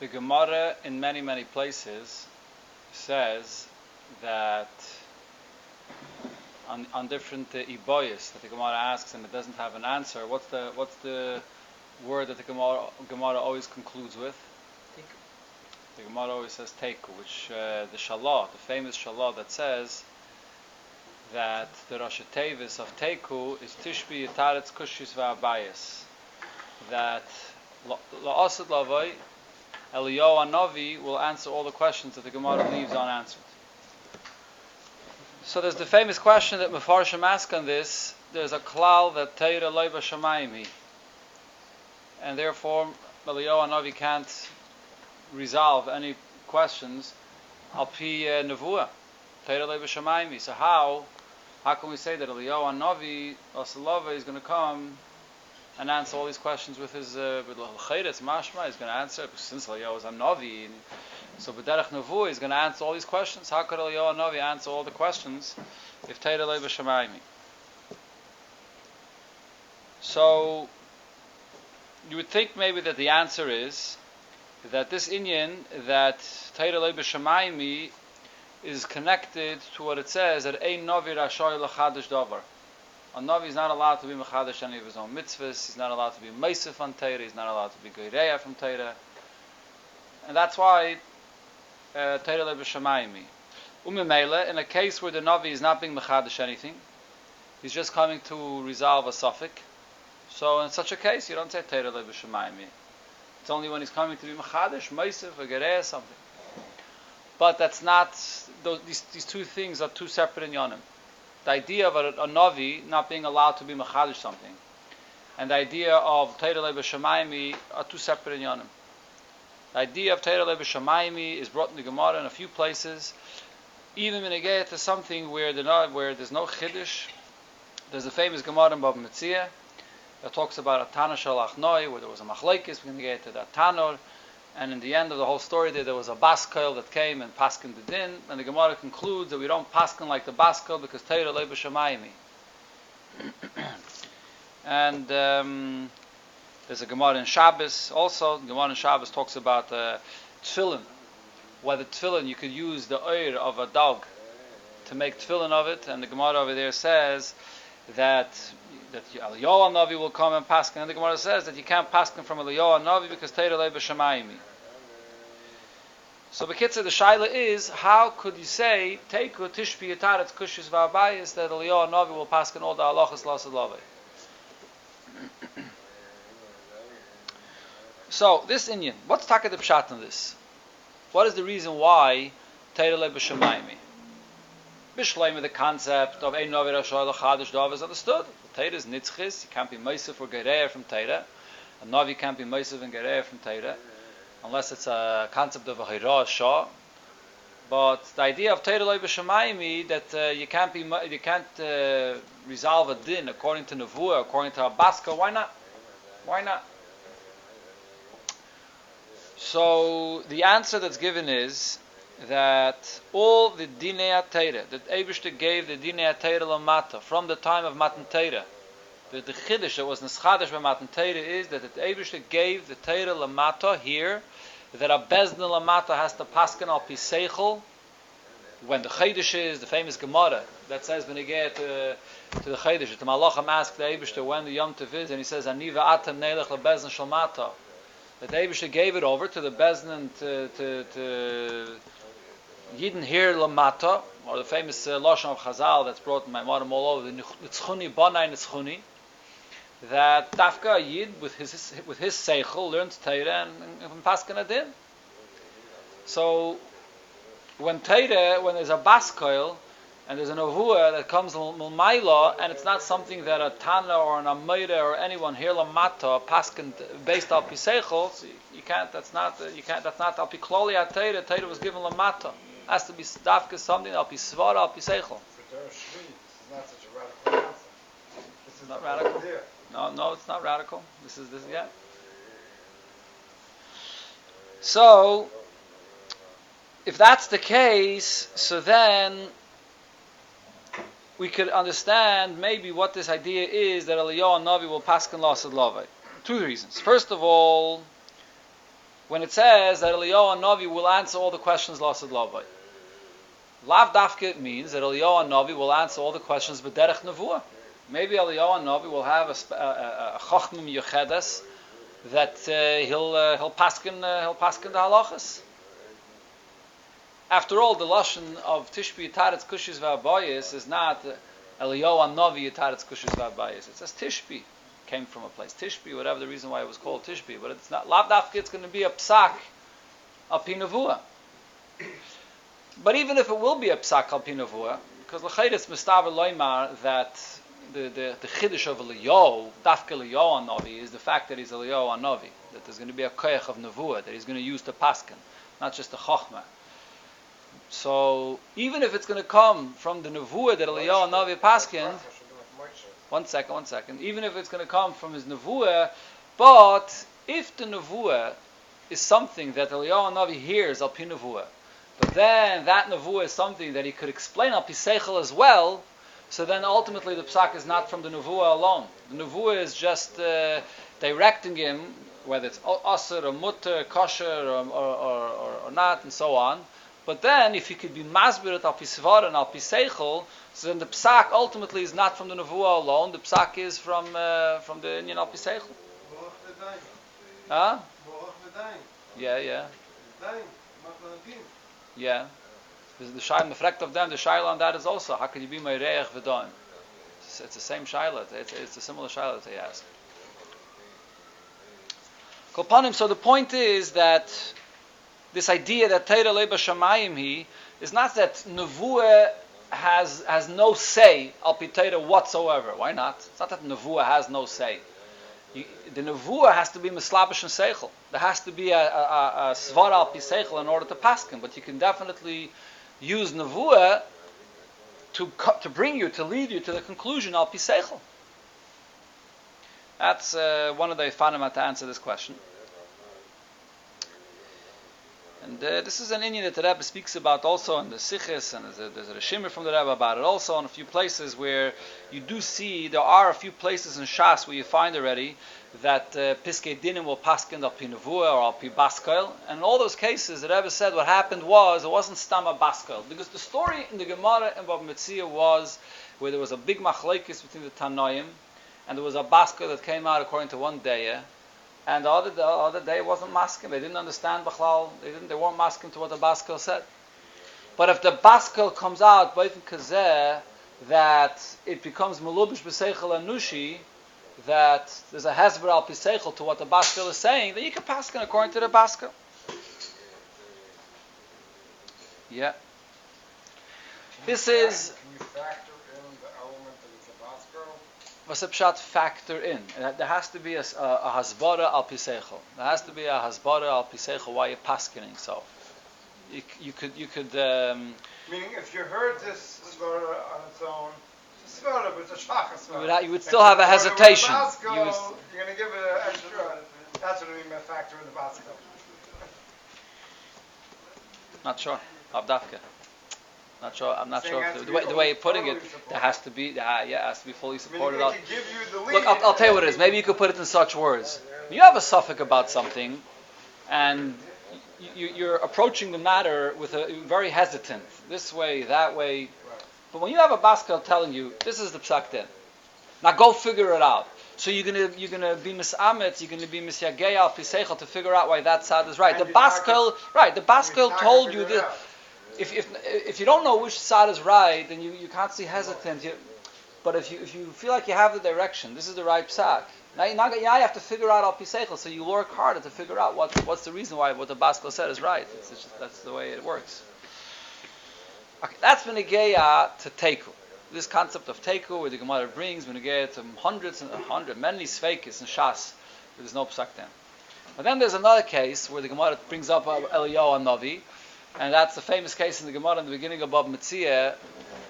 The Gemara in many places says that on different iboyas that the Gemara asks and it doesn't have an answer. What's the word that the Gemara always concludes with? Teiku. The Gemara always says Teiku, which the Shalah, the famous Shalah that says that the Rosh Tevis of Teiku is Tishbi Yitaretz Kushis Va'abayis. That La'asad Lavai, Eliyahu Hanavi will answer all the questions that the Gemara leaves unanswered. So there's the famous question that Mefarshim ask on this. There's a klal that Teira Loi B'Shamayim, and therefore Eliyahu Hanavi can't resolve any questions al pi nevuah. Teira Loi B'Shamayim. So how can we say that Eliyahu Hanavi Asalava is going to come and answer all these questions with his L'chayres Mashma? He's going to answer since Eliyahu is a Navi. So B'derech Nevuah is going to answer all these questions. How could Eliyahu Hanavi answer all the questions if Teira Loi B'Shamayim? So you would think maybe that the answer is that this inyan that Teira Loi B'Shamayim is connected to what it says that Ein Navi Rashay L'Chadash Davar. A Navi is not allowed to be Mechadash any of his own mitzvahs. He's not allowed to be Meisef on Teira. He's not allowed to be Geireya from Teira. And that's why Teira Loi B'Shamayim. Umimele, in a case where the Navi is not being Mechadash anything, he's just coming to resolve a suffix. So in such a case, you don't say Teira Loi B'Shamayim. It's only when he's coming to be Mechadash, Meisef, or Geireya, something. But that's not, these two things are two separate inyanim. The idea of a Navi not being allowed to be Mechadish something, and the idea of Teira Loi B'Shamayim are two separate inyanim. The idea of Teira Loi B'Shamayim is brought in the Gemara in a few places, even when it gets to something where there's no Chiddush. There's a famous Gemara in Bava Metzia that talks about a Tana Shalach Noi, where there was a Machlekes. We're going to get to that Tanor. And in the end of the whole story there was a Baskel that came and paskin the din, and the Gemara concludes that we don't paskin like the Baskel because Teira Loi B'Shamayim. And there's a Gemara in Shabbos also. The Gemara in Shabbos talks about tefillin, whether tefillin you could use the oir of a dog to make tefillin of it, and the Gemara over there says that Eliyahu Hanavi will come and paskin, and the Gemara says that you can't paskin from Eliyahu Hanavi because Teira Loi B'Shamayim. So B'kitzur, the shaila is, how could you say Teiku Tishbi Yitaretz Kushis Va'abayis that Eliyahu Hanavi will paskin all the halachas L'asad Lavai? So this inyan, what's taka the pshat in this? What is the reason why Teira Loi B'Shamayim? Bishleim, the concept of Ein Navi Rashay L'Chadash Davar is understood. Teira is nitzchis. You can't be meisef or gereya from Teira. A Navi can't be meisef and gereya from Teira, unless it's a concept of a hirah shah. But the idea of Teira Loi B'Shamayim that you can't resolve a din according to nevuah, according to a baska. Why not? Why not? So the answer that's given is that all the Dinei HaTeira, that Eibishter gave the Dinei HaTeira Lamata from the time of Matan Teira. The Chiddush that was Neschadash by Matan Teira is that the Eibishter gave the Teira Lamata here, that a Bezdin Lamata has to paskin al pi seichel. When the Chiddush is, the famous Gemara that says when you get to the Chiddush, the Malachim ask the Eibishter when the Yom Tov is, and he says, Ani v'atem neilech lebezdin shalmata. That the Eibishter gave it over to the Bezdin to Yidden here lamata, or the famous lashon of Chazal that's brought in my modern all over, the Nitzchuni Bonai Nitzchuni, that Dafka Yid with his seichel learns Teira and paskin adin. So when there's a baskoil and there's a nevuah that comes l'mayla, and it's not something that a Tana or an Ameira or anyone here lamata paskin based on piseichel, so you can't. That's not al pi kloli Teira. Teira was given lamata. Has to be dafka something al pi svara al pi seichel. It's not such a radical concept. This is not radical. No, it's not radical. This is yeah. So, if that's the case, so then we could understand maybe what this idea is that Eliyahu Hanavi will paskin L'asad Lavai. Two reasons. First of all, when it says that Eliyahu Navi will answer all the questions Lasad Lavai. Lav Dafka means that Eliyahu Navi will answer all the questions B'derech Nevuah. Maybe Eliyahu Navi will have a Chochmim Yochedes that he'll paskin the halachas. After all, the lashon of Tishbi Yitaretz Kushis V'Abayis is not Eliyahu Navi Yitaretz Kushis V'Abayis. It says Tishbi came from a place. Tishbi, whatever the reason why it was called Tishbi, but it's not. Lav Dafka, it's going to be a psak al pi nevuah. But even if it will be a psak al pi nevuah, because l'chayr it's mistaver loymar that the chiddush of Eliyahu, Dafka Eliyahu Navi, is the fact that he's Eliyahu Navi, that there's going to be a koyach of nevuah that he's going to use to paskin, not just the chochmah. So even if it's going to come from the nevuah that Eliyahu Navi paskin, one second. Even if it's going to come from his nevuah, but if the nevuah is something that Eliyahu Navi hears al pi nevuah, but then that nevuah is something that he could explain al pi seichel as well, so then ultimately the psak is not from the nevuah alone. The nevuah is just directing him, whether it's asur or mutter, kosher or not, and so on. But then, if he could be masbirat al pi svar and al pi seichel, so then the psak ultimately is not from the nevuah alone. The psak is from the inyan al pi seichel. Huh? Yeah. Yeah. The shaila mefrekt of them. The shaila on that is also how can you be my reich v'doim? It's the same shaila. It's a similar shaila that they ask. Kolpanim. So the point is that this idea that Teira Leba Shamayim he is not that Nevuah has no say al pi Teira whatsoever. Why not? It's not that Nevuah has no say. The Nevuah has to be Mislabish and Seichel. There has to be a Svar al pi Seichel in order to paskin. But you can definitely use Nevuah to lead you to the conclusion al pi Seichel. That's one of the Ifanim to answer this question. And this is an inyan that the Rebbe speaks about also in the Sichos, and there's a Rishimah from the Rebbe about it also in a few places where you do see, there are a few places in Shas where you find already that Piskei Dinim will paskin al pi nevuah or al pi baskel, and in all those cases the Rebbe said what happened was, it wasn't stama baskel, because the story in the Gemara in Bava Metzia was where there was a big machlekes between the Tanoim, and there was a baskel that came out according to one day, and the other day wasn't masking. They didn't understand Bachlal. They weren't masking to what the Baskel said. But if the Baskel comes out by Kazeh that it becomes Melubish B'Seichel and Nushi, that there's a Hezber al Piseichel to what the Baskel is saying, then you can paskin according to the Baskel. Yeah. This is. Can you factor in the element that it's a Baskel? What's the pshat factor in? There has to be a hasbara al piseichel. There has to be a hasbara al piseichel while you're paskining. So you could. Meaning, if you heard this svara on its own, it's a svara, but it's a shachas svara. You would still have a hesitation. You're going to give it an extra. That's what I mean by factor in the Baskel. Not sure. Abdafka. I'm not sure. The way you're putting it, there has to be, it has to be fully supported. I mean, give you the lead. Look, I'll tell you what it is. Maybe you could put it in such words. You have a suffix about something, and you're approaching the matter with a very hesitant, this way, that way. But when you have a Baskel telling you, this is the psak din, now go figure it out. So you're gonna be misamet, you're gonna be misyagei al piseichel to figure out why that side is right. The Baskel told you that. If you don't know which side is right, then you can't see hesitant. But if you feel like you have the direction, this is the right psak. Now you have to figure out al piseichel, so you work harder to figure out what's the reason why what the Baskel said is right. That's the way it works. Okay, that's Benegeya to Teiku. This concept of Teiku, where the Gemara brings Benegeya to many sveikis and shas, where there's no psak then. But then there's another case where the Gemara brings up Eliyahu Navi. And that's the famous case in the Gemara in the beginning of Bava Metzia,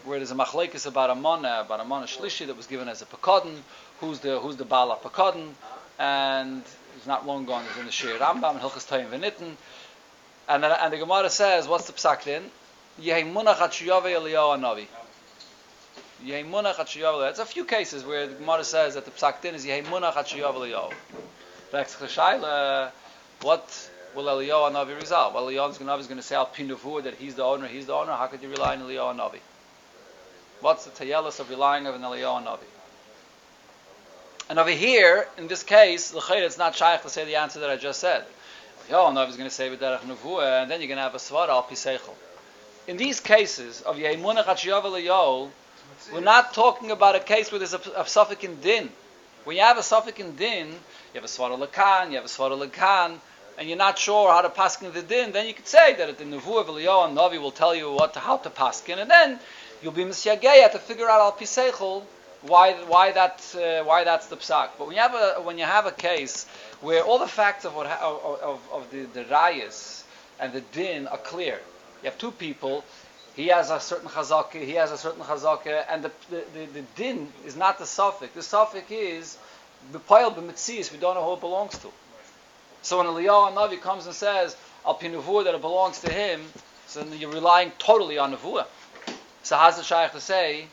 where there's a machlekes about a mana shlishi that was given as a pekadon. Who's the bala pekadon? And it's not long gone. It's in the Shir Rambam and Hilchas Toyim V'Nitten. And the Gemara says, what's the psak then? Yehi munach at shiyave Eliyahu Navi. Yehi munach at shiyave. There's a few cases where the Gemara says that the psak then is Yehi munach at shiyave Eliyahu. What will Eliyahu Hanavi resolve? Well, Eliyahu Hanavi is going to say al pi nevuah that he's the owner. How could you rely on Eliyahu Hanavi? What's the tayelis of relying on Eliyahu Hanavi? And over here, in this case, it's not shaykh to say the answer that I just said. Eliyahu Hanavi is going to say b'derech nevuah, and then you're going to have a svara al pi seichel. In these cases of Yemunach Hachiyav Eliyahu, we're not talking about a case where there's a suffix in din. When you have a suffix in din, you have a svara lekan, you have a svara lekan, and you're not sure how to paskin the din, then you could say that the nevuah of Eliyahu and Navi will tell you how to paskin, and then you'll be misyageya to figure out al pi seichel why that's the psak. But when you have a case where all the facts of the rayas and the din are clear, you have two people. He has a certain chazakah, and the din is not the suffix. The suffix is the pile b'mitzias. We don't know who it belongs to. So when Eliyahu Hanavi comes and says al pi nevuah that it belongs to him, so then you're relying totally on nevuah. So how's the shaykh to say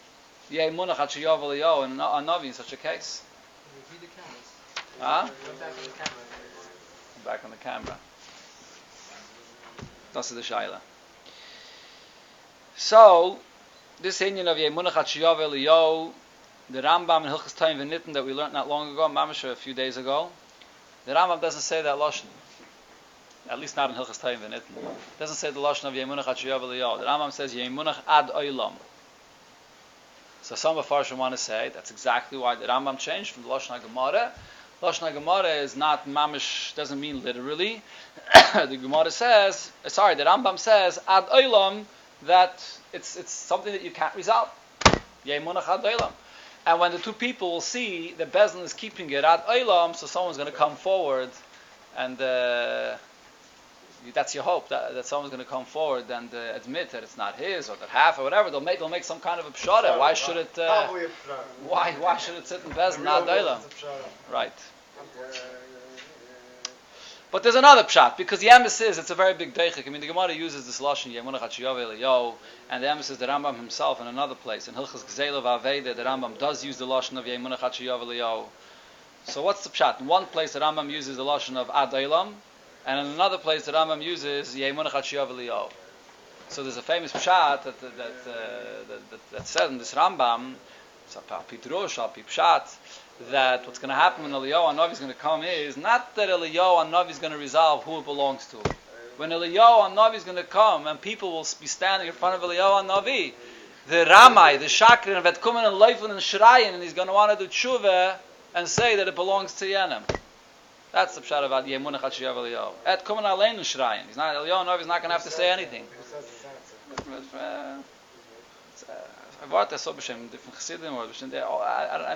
Yemunach Hachiyav Eliyahu and Hanavi in such a case? Repeat the cameras. Huh? Go back on the camera. Back on the camera. That's the shayla. So, this Indian of Yemunach Hachiyav Eliyahu, the Rambam in Hilchas Tayim V'Nitten that we learned not long ago, Mamash a few days ago, the Rambam doesn't say that lashon. At least not in Hilchas Tayim V'Nitten. It doesn't say the lashon of Yemunach Hachiyav Eliyahu. The Rambam says Yemunach ad oilam. So some of Farshim want to say that's exactly why the Rambam changed from the lashon HaGemara. Lashon HaGemara is not mamish, doesn't mean literally. The Gemara says, the Rambam says ad oilam, that it's something that you can't resolve. Yemunach ad oilam. And when the two people will see the Bezdin is keeping it ad oilam, so someone's going to come forward, and that's your hope, that someone's going to come forward and admit that it's not his or that half or whatever. They'll make some kind of a pshara. Why should it? Why should it sit in Bezdin ad oilam? Right. But there's another pshat, because the emes is, it's a very big deichik. I mean, the Gemara uses this lashon Yemunach Hachiyav Eliyahu, and the emes is the Rambam himself in another place. In Hilchas Gzeila V'Aveda, the Rambam does use the lashon of Yemunach Hachiyav Eliyahu. So what's the pshat? In one place, the Rambam uses the lashon of Ad Olam, and in another place, the Rambam uses Yemunach Hachiyav Eliyahu. So there's a famous pshat that said in this Rambam, Al Pi Drush, Al Pi Pshat, that what's going to happen when Eliyahu Hanavi is going to come is not that Eliyahu Hanavi is going to resolve who it belongs to. When Eliyahu Hanavi is going to come and people will be standing in front of Eliyahu Hanavi, the Ramai, the Shakrin, wird kommen and laufen and schreien, and he's going to want to do tshuva and say that it belongs to Yenem. That's the pshat about Yemunach Hachiyav Eliyahu. Et kommen allein and schreien. Eliyahu Hanavi is not going to have to say anything. I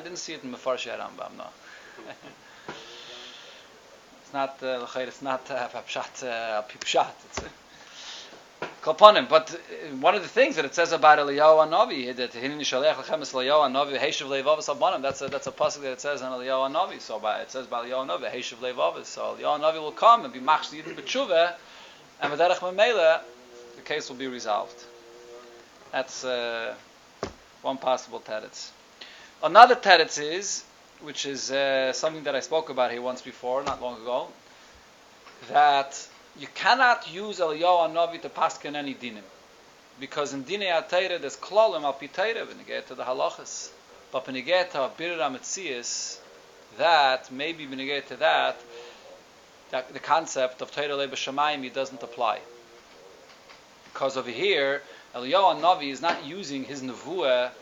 didn't see it in Mefarshei Rambam, no. It's not pshat, pshat. Kolponim. But one of the things that it says about Eliyahu Hanavi, that Hineni Shalech Lechem Es Eliyahu Hanavi Heishav Leivavos Abanim. That's a pasuk that it says on Eliyahu Hanavi. So it says about Eliyahu Hanavi Heishav Leivavos. So Eliyahu Hanavi will come and be machzor Yidden b'tshuva, and with Derech Memela, the case will be resolved. That's one possible teretz. Another teretz is, which is something that I spoke about here once before, not long ago, that you cannot use Eliyahu Hanavi to paskin any dinim, because in dinei HaTeirah there's klolim al pi Teirah when you get to the halachas, but when you get to birur hametzias, that maybe when you get to that the concept of Teirah le b'shamayim doesn't apply, because over here Eliyahu Hanavi is not using his nevuah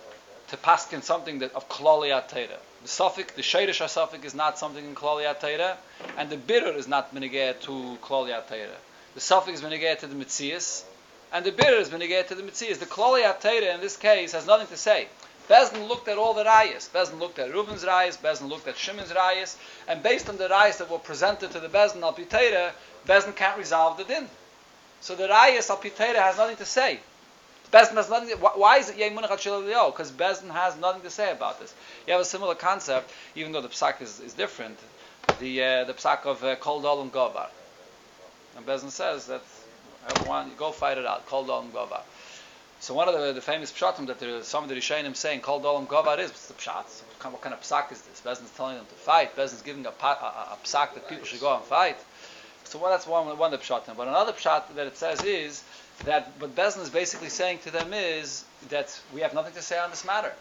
to paskin something that of klali HaTeirah. The suffix, the sheidish HaSuffix is not something in klali HaTeirah, and the birur is not benegeh to klali HaTeirah. The suffix is benegeh to the mitzias, and the birur is benegeh to the mitzias. The klali HaTeirah in this case has nothing to say. Bezdin looked at all the rayas. Bezdin looked at Reuven's rayas, Bezdin looked at Shimon's rayas, and based on the rayas that were presented to the Bezdin al pi Teirah, Bezdin can't resolve the din. So the rayas al pi Teirah has nothing to say. Bezdin has nothing. Why is it Yemunach Hachiyav Eliyahu? Because Bezdin has nothing to say about this. You have a similar concept, even though the psak is different. The psak of Kol Dolam Govar. And Bezdin says that everyone, you go fight it out. Kol Dolam Govar. So one of the famous pshatim that some of the Rishonim saying Kol Dolam Govar is, what's the pshat? What kind of psak is this? Bezdin is telling them to fight. Bezdin is giving a psak that people should go and fight. So that's one of the pshatim. But another pshat that it says is that what Bezdin is basically saying to them is that we have nothing to say on this matter.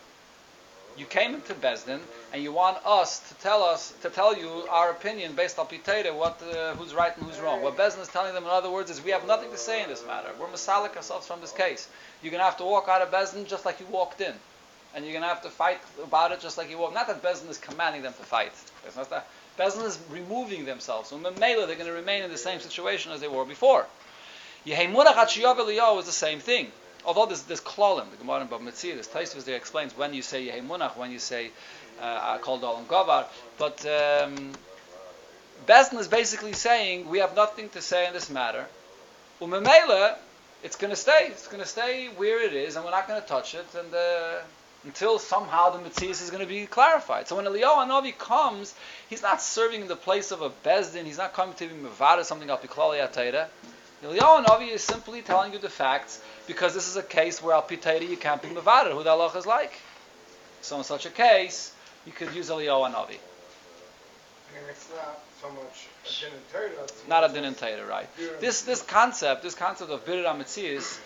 You came into Bezdin and you want us to tell you our opinion based on Pitera, who's right and who's wrong. What Bezdin is telling them, in other words, is we have nothing to say in this matter. We're masalik ourselves from this case. You're going to have to walk out of Bezdin just like you walked in. And you're going to have to fight about it just like you walked. Not that Bezdin is commanding them to fight. It's not that. Bezdin is removing themselves. So Mela, they're going to remain in the same situation as they were before. Yeheimunach Hatshiyav Eliyahu is the same thing. Although there's klolim, the Gemara in Bava Metzia, there's Teiku there explains when you say Yeheimunach, when you say Kol Dolam Gavar. But Bezdin is basically saying we have nothing to say in this matter. Mela, it's going to stay. It's going to stay where it is, and we're not going to touch it. And until somehow the Metzias is going to be clarified. So when Eliyahu Hanavi comes, he's not serving in the place of a Bezdin, he's not coming to be Mevada, something Al Piklali Atayra. Eliyahu Hanavi is simply telling you the facts, because this is a case where Al Pitayra you can't be Mevada, who the Allah is like. So in such a case, you could use Eliyahu Hanavi. And it's not so much a din and Torah. Not a din and Torah, right. This concept of Birid HaMetzias,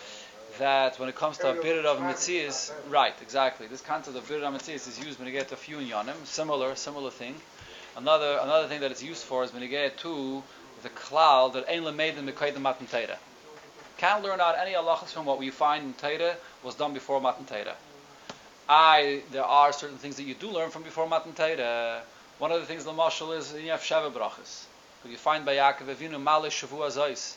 that when it comes to a Birid of Metzias, right, exactly. This concept of Birid HaMetzias is used when you get to a few in Yonim, similar thing. Another thing that it's used for is when you get to the klal that Ein Lemeidim Mekaydim Matan Torah. Can't learn out any halachas from what we find in Torah was done before Matan Torah. There are certain things that you do learn from before Matan Torah. One of the things, the mashal, is you have Sheva Brachas. You find by Yaakov Avinu Maleh Shavua Zos,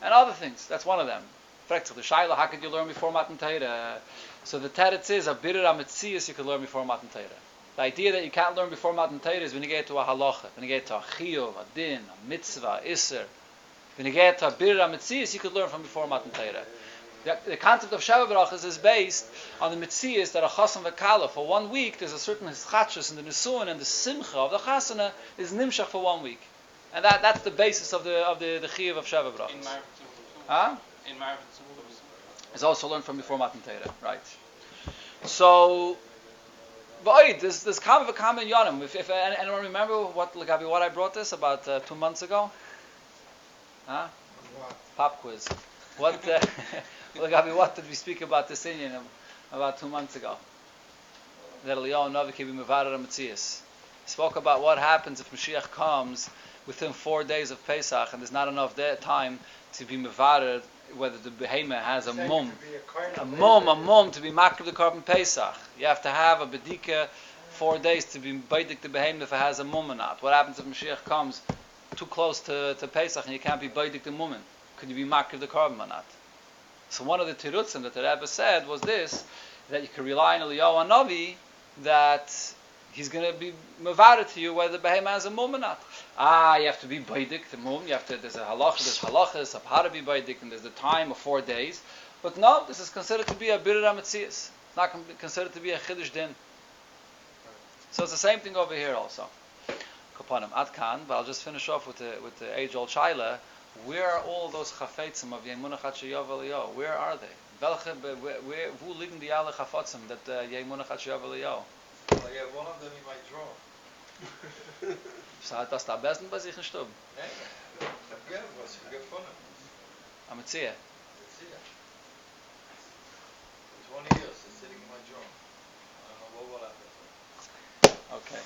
and other things. That's one of them. The Shaila, how could you learn before Matan Torah? So the teretz is a Birid HaMetzias you could learn before Matan Torah. The idea that you can't learn before Matan Torah is when you get to a halacha, when you get to a chiyuv, a din, a mitzvah, a iser. When you get to a Birid HaMetzias you could learn from before Matan Torah. The concept of Sheva Brachas is based on the Metzias that a chassan v'kala for 1 week, there's a certain hischachus in the Nisuin, and the simcha of the chasana is nimshach for 1 week. And that's the basis of the chiyuv of Sheva Brachas. In Marv is also learned from before Matan Torah, right? So, but there's kind of a common yonim. If anyone remember what I brought this about 2 months ago? Huh? Pop quiz. What did we speak about this Indian about 2 months ago? That Eliyahu Hanavi can be Mevada Metzias. Spoke about what happens if Moshiach comes within 4 days of Pesach and there's not enough time to be Mevada, whether the behemoth has a mum to be makriv the korban Pesach. You have to have a bedika 4 days to be baidik the behemoth if it has a mum or not. What happens if Mashiach comes too close to Pesach and you can't be baidik the mum? Could you be makriv the korban or not? So one of the tirutzim that the Rebbe said was this, that you can rely on Eliyahu Hanavi, that he's going to be mevada to you whether the behemoth has a mum or not. You have to be baidik the mum. There's halachas of how to be baidik, and there's the time of 4 days. But no, this is considered to be a birid hametzias. It's not considered to be a chiddush din. So it's the same thing over here also. Kapanim Adkan, but I'll just finish off with the age-old shaila. Where are all those chafetzim of Yemunach Hatshayav Eliyahu? Where are they? Who liegen die alle chafatzim that Yemunach Hatshayav Eliyahu? Well, yeah, one of them in my drawer. So hat das da besten bei sich in Stub? Nee, ich hab was gefunden. Am Metzia. It's 20 years, it's sitting in my drawer. I don't know what happened. Okay.